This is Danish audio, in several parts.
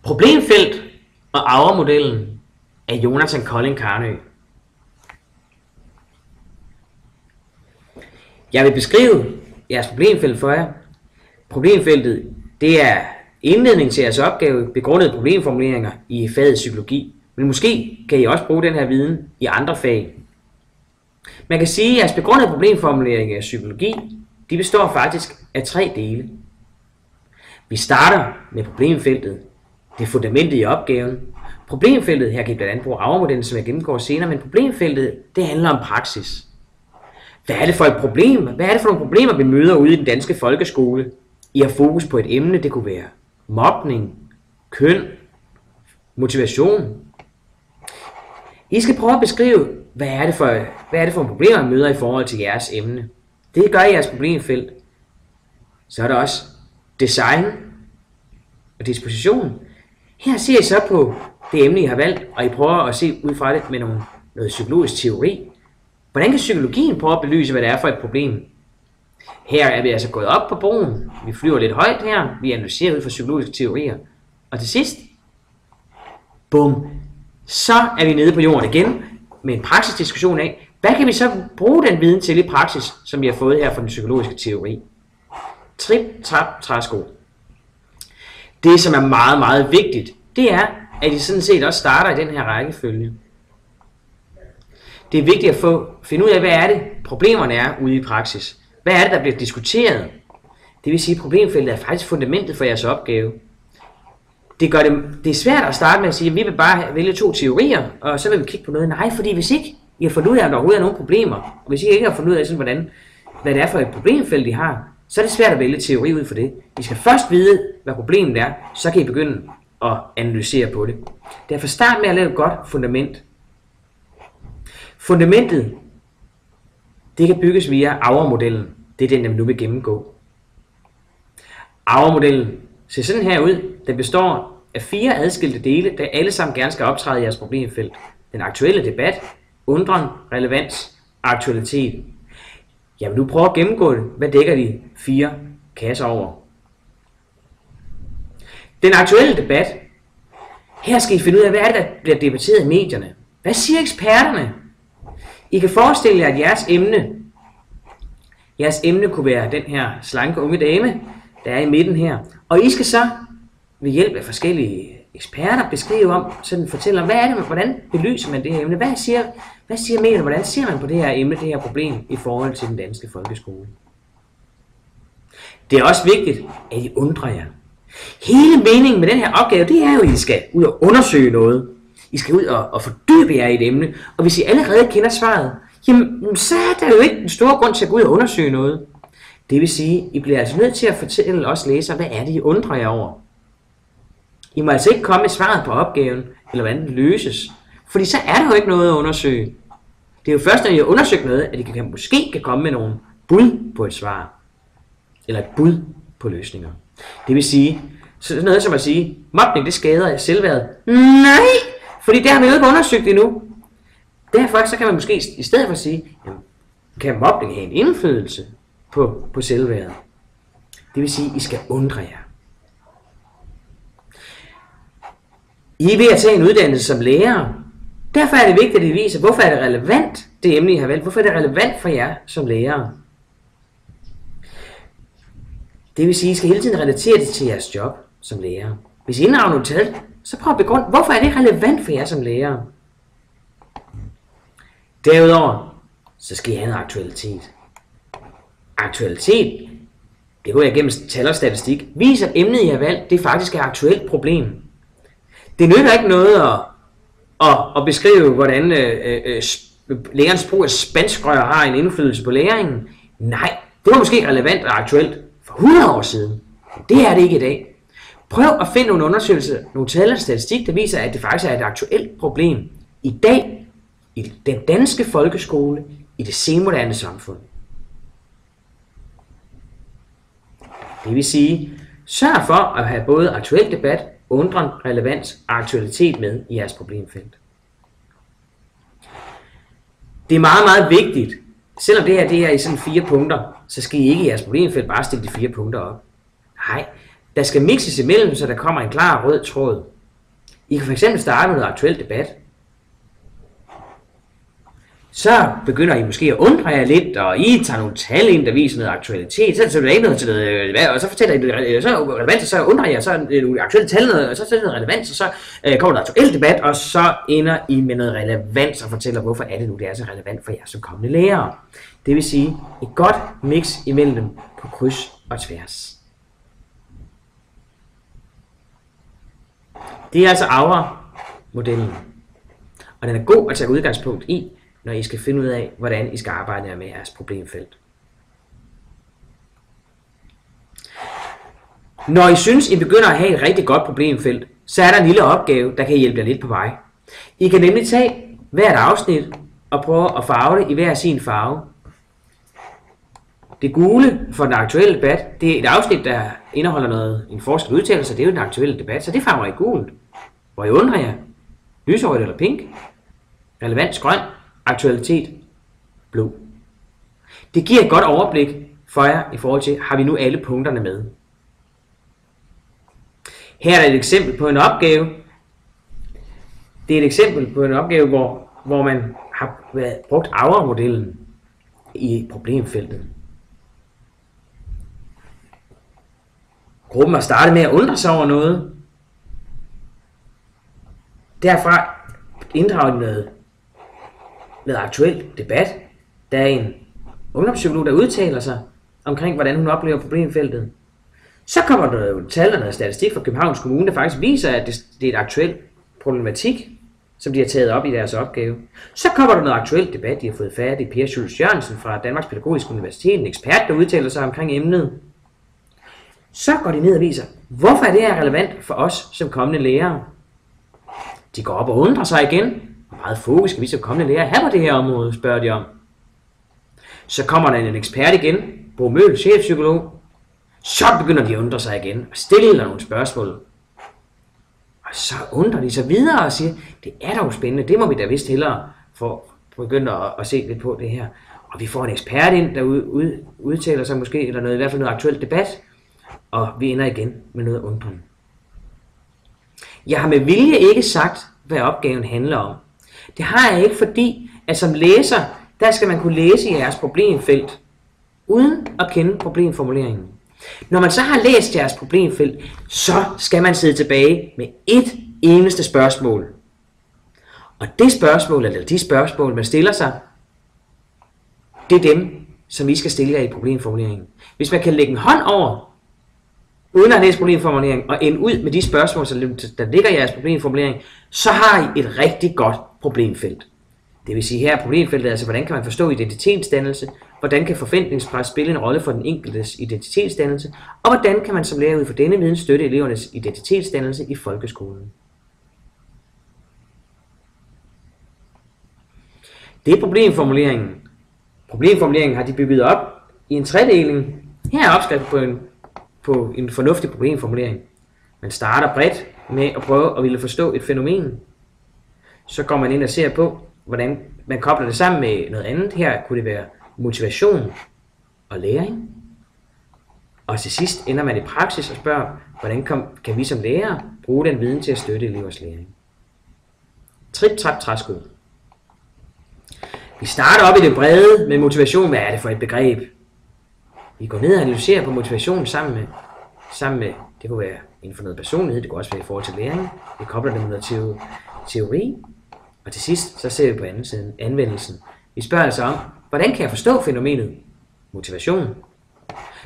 Problemfelt og Aura-modellen af Jonathan Collin Carnø. Jeg vil beskrive jeres problemfelt for jer. Problemfeltet, det er indledning til jeres opgave, begrundede problemformuleringer i faget psykologi. Men måske kan I også bruge den her viden i andre fag. Man kan sige, at jeres begrundede problemformuleringer i psykologi, de består faktisk af 3 dele. Vi starter med problemfeltet. Det er fundamentet i opgaven. Problemfeltet, her kan I blandt andet bruge Aura-modellen, som jeg gennemgår senere, men problemfeltet, det handler om praksis. Hvad er det for et problem? Hvad er det for nogle problemer, vi møder ude i den danske folkeskole? I har fokus på et emne, det kunne være mobning, køn, motivation. I skal prøve at beskrive, hvad er det for nogle problemer, vi møder i forhold til jeres emne. Det gør jeres problemfelt. Så er der også design og disposition. Her ser I så på det emne, I har valgt, og I prøver at se ud fra det med noget psykologisk teori. Hvordan kan psykologien prøve at belyse, hvad det er for et problem? Her er vi altså gået op på broen. Vi flyver lidt højt her. Vi analyserer ud fra psykologiske teorier. Og til sidst, bum, så er vi nede på jorden igen med en praksisdiskussion af, hvad kan vi så bruge den viden til i praksis, som vi har fået her fra den psykologiske teori? Trip, trap, træsko. Det, som er meget, meget vigtigt, det er, at I sådan set også starter i den her rækkefølge. Det er vigtigt at finde ud af, hvad er det, problemerne er ude i praksis. Hvad er det, der bliver diskuteret? Det vil sige, at problemfeltet er faktisk fundamentet for jeres opgave. Det er svært at starte med at sige, at vi vil bare vælge 2 teorier, og så vil vi kigge på noget. Nej, fordi hvis ikke I har fundet ud af, om der overhovedet er nogle problemer, og hvis I ikke har fundet ud af, hvad det er for et problemfelt, I har, så er det svært at vælge teori ud for det. I skal først vide, hvad problemet er, så kan I begynde at analysere på det. Derfor start med at lave et godt fundament. Fundamentet, det kan bygges via Aura-modellen. Det er den, jeg nu vil gennemgå. Aura-modellen ser sådan her ud. Den består af 4 adskilte dele, der alle sammen gerne skal optræde i jeres problemfelt. Den aktuelle debat, undren, relevans og aktualitet. Jeg vil nu prøve at gennemgå det. Hvad dækker de 4 kasser over? Den aktuelle debat. Her skal I finde ud af, hvad er det, der bliver debatteret i medierne. Hvad siger eksperterne? I kan forestille jer, at jeres emne kunne være den her slanke unge dame, der er i midten her. Og I skal så ved hjælp af forskellige eksperter beskrive om, sådan fortælle om, hvad er det, hvordan belyser man det her emne? Hvad siger medierne? Hvordan ser man på det her emne, det her problem i forhold til den danske folkeskole? Det er også vigtigt, at I undrer jer. Hele meningen med den her opgave, det er jo, at I skal ud og undersøge noget. I skal ud og fordybe jer i et emne, og hvis I allerede kender svaret, jamen, så er der jo ikke en stor grund til at gå ud og undersøge noget. Det vil sige, at I bliver altså nødt til at fortælle os læsere, hvad er det, I undrer jer over. I må altså ikke komme med svaret på opgaven, eller hvordan den løses, fordi så er der jo ikke noget at undersøge. Det er jo først, når I har undersøgt noget, at I måske kan komme med nogle bud på et svar, eller et bud på løsninger. Det vil sige, sådan noget som at sige, mobning det skader selvværdet. Nej! Fordi det har vi jo ikke undersøgt endnu. Derfor så kan man måske i stedet for sige, jamen, kan mobning have en indflydelse på selvværdet? Det vil sige, at I skal undre jer. I er ved at tage en uddannelse som lærer. Derfor er det vigtigt, at I viser, hvorfor er det relevant, det emne I har valgt. Hvorfor er det relevant for jer som lærere? Det vil sige, at I skal hele tiden relatere det til jeres job som lærer. Hvis I inddrager nogle tal, så prøv at begrunde, hvorfor er det relevant for jer som lærer? Derudover, så skal I have noget aktualitet. Aktualitet, det går jeg gennem tal og statistik, viser, at emnet I har valgt, det faktisk er et aktuelt problem. Det nytter ikke noget at beskrive, hvordan lærerens brug af spanskrør har en indflydelse på læringen. Nej, det var måske relevant og aktuelt for 100 år siden. Det er det ikke i dag. Prøv at finde nogle undersøgelser, nogle tal og statistik, der viser, at det faktisk er et aktuelt problem i dag, i den danske folkeskole, i det senmoderne samfund. Det vil sige, sørg for at have både aktuel debat, undren, relevans og aktualitet med i jeres problemfelt. Det er meget, meget vigtigt. Selvom det her er i sådan 4 punkter, så skal I ikke i jeres problemfelt bare stille de 4 punkter op. Nej, der skal mixes imellem, så der kommer en klar rød tråd. I kan fx starte med noget aktuel debat. Så begynder I måske at undre jer lidt, og I tager nogle tal ind, der viser noget aktualitet. Så sætter I ikke noget til noget, og så fortæller I det, så relevant, så undrer jeg, så er nogle aktuelle tal, og så sætter I noget relevant, og så kommer der aktuel debat, og så ender I med noget relevant, og fortæller, hvorfor er det nu, det er så relevant for jer som kommende lærere. Det vil sige, et godt mix imellem dem på kryds og tværs. Det er altså Aura-modellen, og den er god at tage udgangspunkt i, når I skal finde ud af, hvordan I skal arbejde med jeres problemfelt. Når I synes, I begynder at have et rigtig godt problemfelt, så er der en lille opgave, der kan hjælpe jer lidt på vej. I kan nemlig tage hvert afsnit og prøve at farve det i hver sin farve. Det gule for den aktuelle debat, det er et afsnit, der indeholder en forskel udtalelse, det er jo den aktuelle debat, så det farver I gult. Hvor I undrer jer, lyserødt eller pink, relevans grøn, aktualitet blå. Det giver et godt overblik for jer i forhold til, har vi nu alle punkterne med. Her er et eksempel på en opgave. Det er et eksempel på en opgave, hvor man har brugt Aura-modellen i problemfeltet. Gruppen har startet med at undre sig over noget. Derfra inddrager de noget aktuel debat. Der er en ungdomspsykolog, der udtaler sig omkring, hvordan hun oplever problemfeltet. Så kommer der jo tal og noget statistik fra Københavns Kommune, der faktisk viser, at det er et aktuelt problematik, som de har taget op i deres opgave. Så kommer der noget aktuelt debat, de har fået fat i Per Schultz Jørgensen fra Danmarks Pædagogiske Universitet, en ekspert, der udtaler sig omkring emnet. Så går de ned og viser, hvorfor er det her relevant for os som kommende lærere. De går op og undrer sig igen. Hvor meget fokus skal vi som kommende lærere have på det her område, spørger de om. Så kommer der en ekspert igen, Bo Møhl, chefpsykolog. Så begynder de at undre sig igen og stille nogle spørgsmål. Og så undrer de sig videre og siger, det er da jo spændende, det må vi da vist hellere for at begynde at se lidt på det her. Og vi får en ekspert ind, der udtaler sig måske, eller noget, i hvert fald noget aktuelt debat, og vi ender igen med noget undren. Jeg har med vilje ikke sagt, hvad opgaven handler om. Det har jeg ikke, fordi at som læser, der skal man kunne læse i jeres problemfelt, uden at kende problemformuleringen. Når man så har læst jeres problemfelt, så skal man sidde tilbage med et eneste spørgsmål. Og det spørgsmål, eller de spørgsmål, man stiller sig, det er dem, som I skal stille jer i problemformuleringen. Hvis man kan lægge en hånd over, uden at læse problemformuleringen, og ende ud med de spørgsmål, der ligger i jeres problemformulering, så har I et rigtig godt problemfelt. Det vil sige, her er problemfeltet, altså hvordan kan man forstå identitetsdannelse, hvordan kan forventningspres spille en rolle for den enkeltes identitetsdannelse, og hvordan kan man som lærer ud fra denne viden støtte elevernes identitetsdannelse i folkeskolen. Det er problemformuleringen. Problemformuleringen har de bygget op i en tredeling. Her er opskriften på en fornuftig problemformulering. Man starter bredt med at prøve at ville forstå et fænomen. Så går man ind og ser på, hvordan man kobler det sammen med noget andet. Her kunne det være motivation og læring. Og til sidst ender man i praksis og spørger, hvordan kan vi som lærere bruge den viden til at støtte elevers læring. Trip, trap, træsko. Vi starter op i det brede med motivation. Hvad er det for et begreb? Vi går ned og analyserer på motivation sammen med, det kunne være inden for noget personlighed, det kunne også være i forhold til læring. Vi kobler det med noget teori. Og til sidst, så ser vi på anden side anvendelsen. Vi spørger altså om, hvordan kan jeg forstå fænomenet motivation?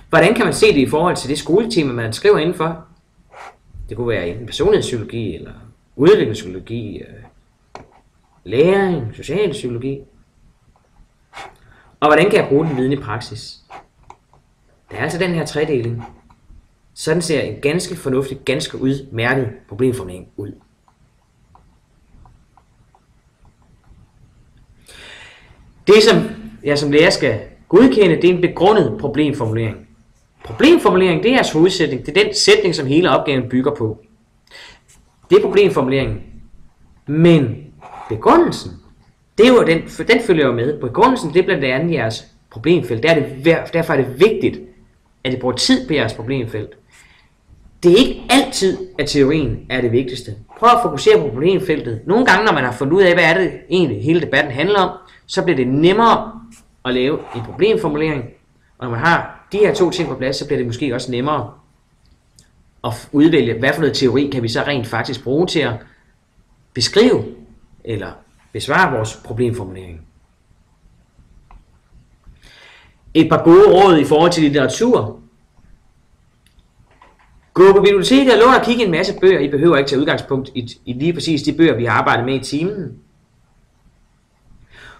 Hvordan kan man se det i forhold til det skoletema, man skriver indenfor? Det kunne være enten personlighedspsykologi, eller udviklingspsykologi, læring, socialpsykologi. Og hvordan kan jeg bruge den viden i praksis? Det er altså den her tredeling. Sådan ser en ganske fornuftig, ganske udmærket problemformulering ud. Det, som jeg som lærer skal godkende, det er en begrundet problemformulering. Problemformulering, det er jeres hovedsætning. Det er den sætning, som hele opgaven bygger på. Det er problemformuleringen. Men begrundelsen, det er jo den følger jo med. Begrundelsen, det er blandt andet jeres problemfelt. Derfor er det vigtigt, at I bruger tid på jeres problemfelt. Det er ikke altid, at teorien er det vigtigste. Prøv at fokusere på problemfeltet. Nogle gange, når man har fundet ud af, hvad er det egentlig hele debatten handler om, så bliver det nemmere at lave en problemformulering. Og når man har de her to ting på plads, så bliver det måske også nemmere at udvælge, hvad for noget teori kan vi så rent faktisk bruge til at beskrive eller besvare vores problemformulering. Et par gode råd i forhold til litteratur. Gå på biblioteket og lån og kig i en masse bøger. I behøver ikke tage udgangspunkt i lige præcis de bøger, vi har arbejdet med i timen.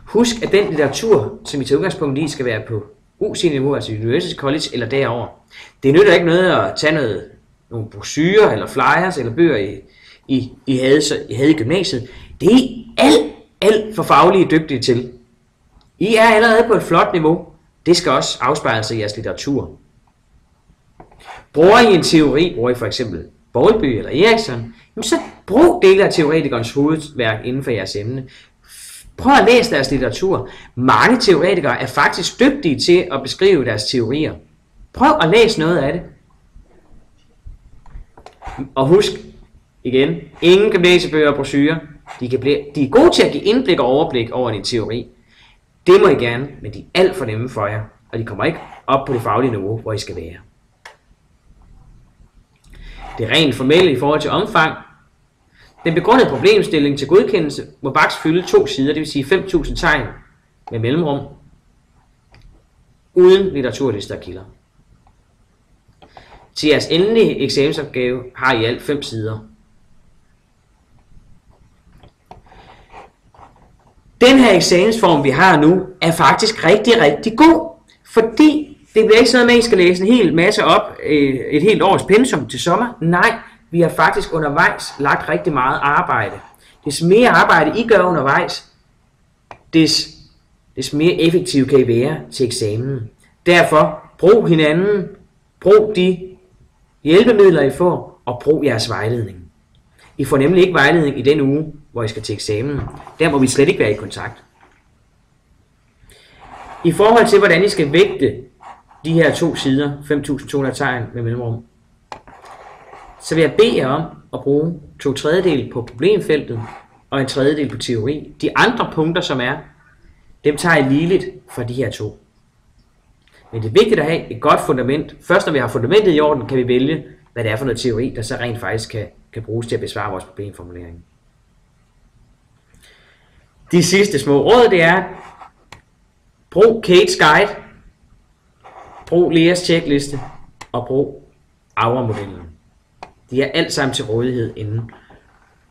Husk, at den litteratur, som I tager udgangspunkt i, skal være på UC-niveau, altså University College eller derover. Det nytter ikke noget at tage nogle brochurer eller flyers eller bøger, I havde i gymnasiet. Det er I alt for faglige dygtige til. I er allerede på et flot niveau. Det skal også afspejle sig i jeres litteratur. Bruger I en teori, bruger I for eksempel Bowlby eller Erikson, så brug dele af teoretikernes hovedværk inden for jeres emne. Prøv at læse deres litteratur. Mange teoretikere er faktisk dygtige til at beskrive deres teorier. Prøv at læse noget af det. Og husk, igen, ingen gymnasiebøger og brochurer. De er gode til at give indblik og overblik over din teori. Det må I gerne, men de er alt for nemme for jer, og de kommer ikke op på det faglige niveau, hvor I skal være. Det rent formelle i forhold til omfang. Den begrundede problemstilling til godkendelse må maks fylde 2 sider, det vil sige 5.000 tegn med mellemrum, uden litteraturlister og kilder. Til jeres endelige eksamensopgave har I alt 5 sider. Den her eksamensform, vi har nu, er faktisk rigtig god, fordi det bliver ikke sådan med, at I skal læse en hel masse op, et helt års pensum til sommer. Nej, vi har faktisk undervejs lagt rigtig meget arbejde. Des mere arbejde I gør undervejs, des mere effektiv kan I være til eksamen. Derfor brug hinanden, brug de hjælpemidler I får, og brug jeres vejledning. I får nemlig ikke vejledning i den uge, hvor I skal til eksamen. Der må vi slet ikke være i kontakt. I forhold til, hvordan I skal vægte de her 2 sider, 5.200 tegn med mellemrum, så vil jeg bede jer om at bruge 2/3 på problemfeltet og 1/3 på teori. De andre punkter, som er, dem tager jeg ligeligt fra de her 2. Men det er vigtigt at have et godt fundament. Først når vi har fundamentet i orden, kan vi vælge, hvad det er for noget teori, der så rent faktisk kan bruges til at besvare vores problemformulering. De sidste små råd, det er, brug Kates Guide, brug Leas checkliste og brug Aura-modellen. De er alt sammen til rådighed inde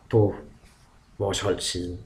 på vores holds side.